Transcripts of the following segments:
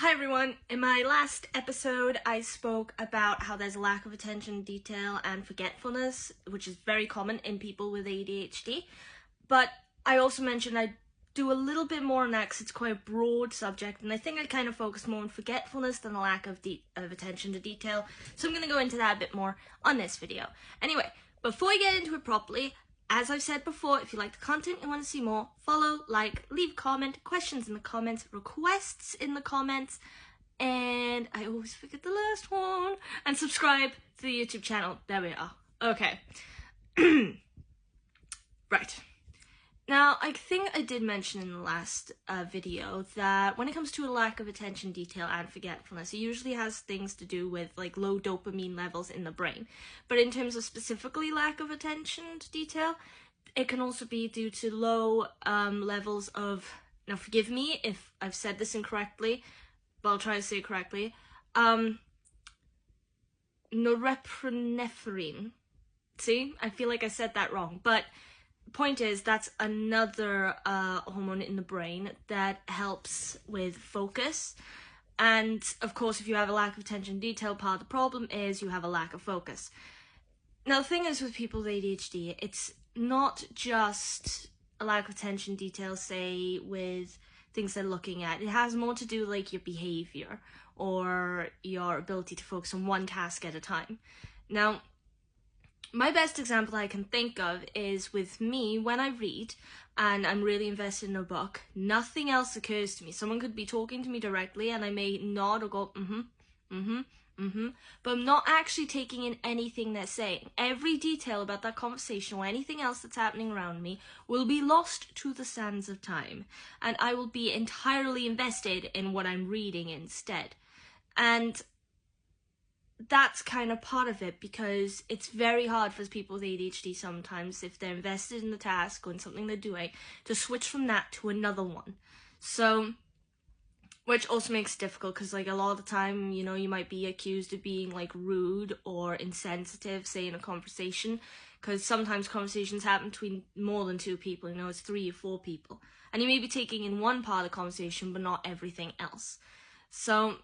Hi everyone, in my last episode I spoke about how there's a lack of attention, detail and forgetfulness, which is very common in people with ADHD, but I also mentioned I'd do a little bit more on that because it's quite a broad subject, and I think I kind of focus more on forgetfulness than a lack of attention to detail, so I'm going to go into that a bit more on this video. Anyway, before I get into it properly, as I've said before, if you like the content and want to see more, follow, like, leave a comment, questions in the comments, requests in the comments, and I always forget the last one, and subscribe to the YouTube channel. There we are. Okay. Right. Now, I think I did mention in the last video that when it comes to a lack of attention, detail, and forgetfulness, it usually has things to do with like low dopamine levels in the brain. But in terms of specifically lack of attention to detail, it can also be due to low levels of, now forgive me if I've said this incorrectly, but I'll try to say it correctly, norepinephrine. See, I feel like I said that wrong, but point is that's another hormone in the brain that helps with focus, and of course if you have a lack of attention detail, part of the problem is you have a lack of focus. Now the thing is with people with ADHD, it's not just a lack of attention detail, say with things they're looking at. It has more to do like your behavior or your ability to focus on one task at a time. Now my best example I can think of is with me when I read and I'm really invested in a book, nothing else occurs to me. Someone could be talking to me directly and I may nod or go, but I'm not actually taking in anything they're saying. Every detail about that conversation or anything else that's happening around me will be lost to the sands of time, and I will be entirely invested in what I'm reading instead. And that's kind of part of it, because it's very hard for people with ADHD sometimes, if they're invested in the task or in something they're doing, to switch from that to another one. So, which also makes it difficult because like a lot of the time, you know, you might be accused of being like rude or insensitive, say in a conversation, because sometimes conversations happen between more than two people, you know, it's 3 or 4 people. And you may be taking in one part of the conversation, but not everything else. So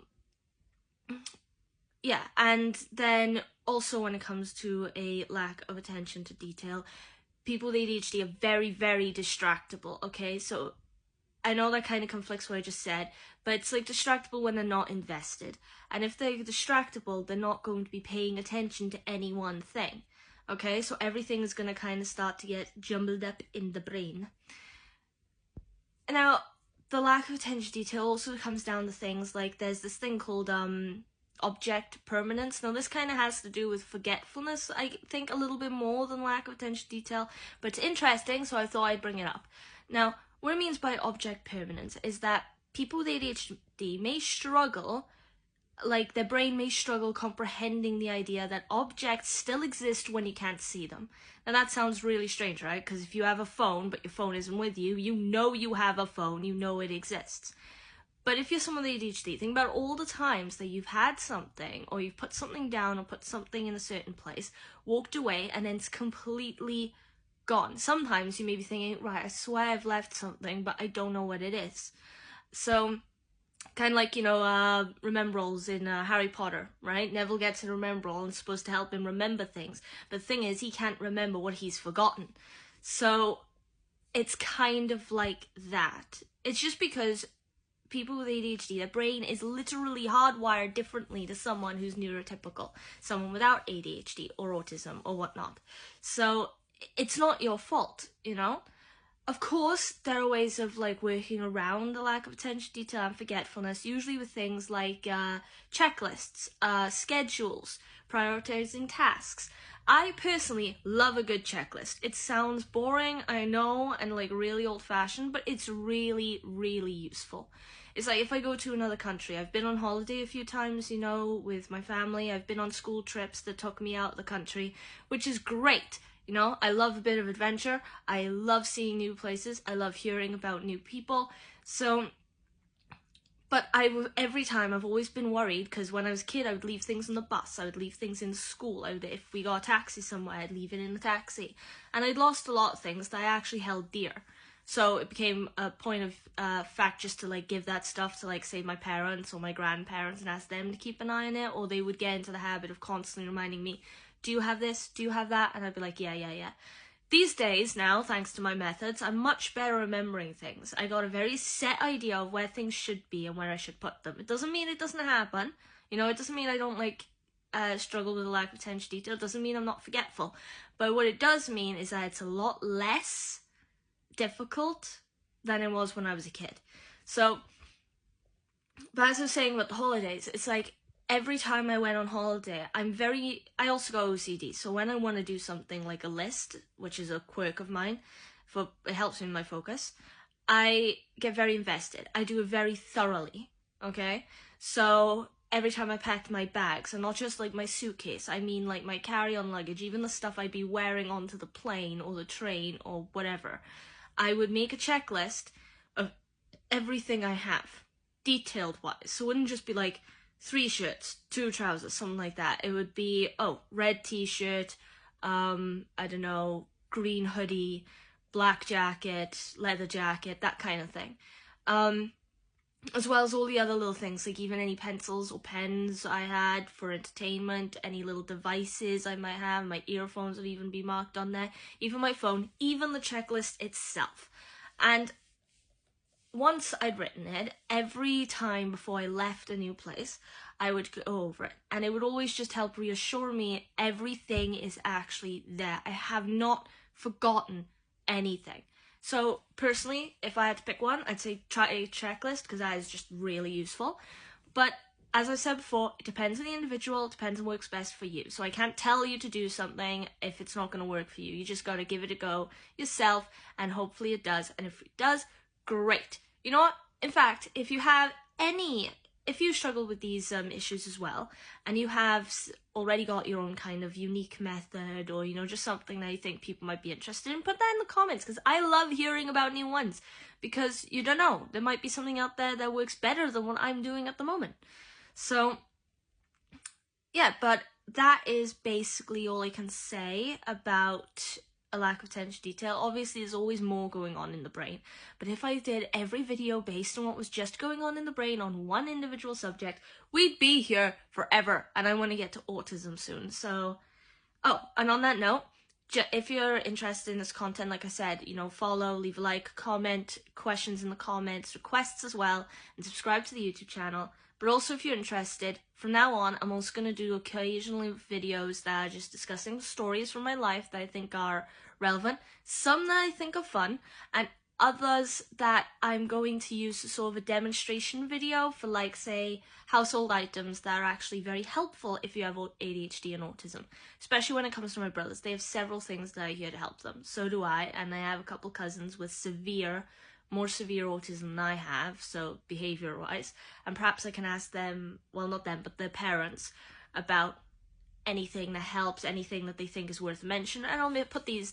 yeah, and then also when it comes to a lack of attention to detail, people with ADHD are very, very distractible, okay? So I know that kind of conflicts what I just said, but it's like distractible when they're not invested. And if they're distractible, they're not going to be paying attention to any one thing, okay? So everything is going to kind of start to get jumbled up in the brain. Now, the lack of attention to detail also comes down to things like there's this thing called object permanence. Now this kind of has to do with forgetfulness, I think, a little bit more than lack of attention to detail, but it's interesting, so I thought I'd bring it up. Now, what it means by object permanence is that people with ADHD may struggle, like their brain may struggle comprehending the idea that objects still exist when you can't see them. Now that sounds really strange, right? Because if you have a phone, but your phone isn't with you, you know you have a phone, you know it exists. But if you're someone with ADHD, think about all the times that you've had something, or you've put something down or put something in a certain place, walked away, and then it's completely gone. Sometimes you may be thinking, right, I swear I've left something, but I don't know what it is. So, kind of like, you know, Remembralls in Harry Potter, right? Neville gets a Remembrall and it's supposed to help him remember things. But the thing is, he can't remember what he's forgotten. So, it's kind of like that. It's just because people with ADHD, their brain is literally hardwired differently to someone who's neurotypical, someone without ADHD or autism or whatnot. So it's not your fault, you know? Of course, there are ways of like working around the lack of attention, detail and forgetfulness, usually with things like checklists, schedules, prioritizing tasks. I personally love a good checklist. It sounds boring, I know, and like really old-fashioned, but it's really, really useful. It's like if I go to another country, I've been on holiday a few times, you know, with my family. I've been on school trips that took me out of the country, which is great. You know, I love a bit of adventure. I love seeing new places. I love hearing about new people. So, but every time I've always been worried, because when I was a kid, I would leave things on the bus. I would leave things in school. If we got a taxi somewhere, I'd leave it in the taxi. And I'd lost a lot of things that I actually held dear. So it became a point of fact just to like give that stuff to like say my parents or my grandparents and ask them to keep an eye on it, or they would get into the habit of constantly reminding me, do you have this? Do you have that? And I'd be like, yeah. These days now, thanks to my methods, I'm much better remembering things. I got a very set idea of where things should be and where I should put them. It doesn't mean it doesn't happen. You know, it doesn't mean I don't like struggle with a lack of attention to detail. It doesn't mean I'm not forgetful. But what it does mean is that it's a lot less difficult than it was when I was a kid. So, but as I was saying about the holidays, it's like every time I went on holiday, I also got OCD. So when I want to do something like a list, which is a quirk of mine, it helps me in my focus, I get very invested. I do it very thoroughly, okay? So every time I packed my bags, and not just like my suitcase, I mean like my carry-on luggage, even the stuff I'd be wearing onto the plane or the train or whatever, I would make a checklist of everything I have, detailed wise. So it wouldn't just be like 3 shirts, 2 trousers, something like that. It would be, red t-shirt, I don't know, green hoodie, black jacket, leather jacket, that kind of thing. As well as all the other little things, like even any pencils or pens I had for entertainment, any little devices I might have, my earphones would even be marked on there, even my phone, even the checklist itself. And once I'd written it, every time before I left a new place, I would go over it. And it would always just help reassure me everything is actually there. I have not forgotten anything. So personally, if I had to pick one, I'd say try a checklist, because that is just really useful. But as I said before, it depends on the individual, it depends on what works best for you. So I can't tell you to do something if it's not going to work for you. You just got to give it a go yourself, and hopefully it does. And if it does, great. You know what? In fact, if you struggle with these issues as well, and you have already got your own kind of unique method, or, you know, just something that you think people might be interested in, put that in the comments, because I love hearing about new ones, because you don't know, there might be something out there that works better than what I'm doing at the moment. So, yeah, but that is basically all I can say about a lack of attention to detail. Obviously, there's always more going on in the brain, but if I did every video based on what was just going on in the brain on one individual subject, we'd be here forever, and I want to get to autism soon. So, and on that note, if you're interested in this content, like I said, you know, follow, leave a like, comment, questions in the comments, requests as well, and subscribe to the YouTube channel. But also, if you're interested, from now on, I'm also going to do occasionally videos that are just discussing stories from my life that I think are relevant, some that I think are fun, and others that I'm going to use as sort of a demonstration video for, like, say, household items that are actually very helpful if you have ADHD and autism, especially when it comes to my brothers. They have several things that are here to help them. So do I, and I have a couple cousins with more severe autism than I have, so behaviour-wise, and perhaps I can ask them, well, not them, but their parents, about anything that helps, anything that they think is worth mention, and I'll put those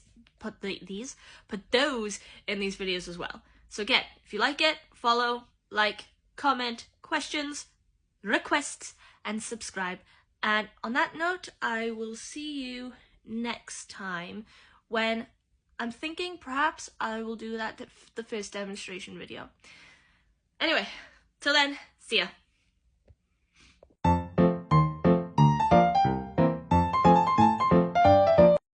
in these videos as well. So again, if you like it, follow, like, comment, questions, requests, and subscribe. And on that note, I will see you next time, when I'm thinking perhaps I will do the first demonstration video. Anyway, till then, see ya.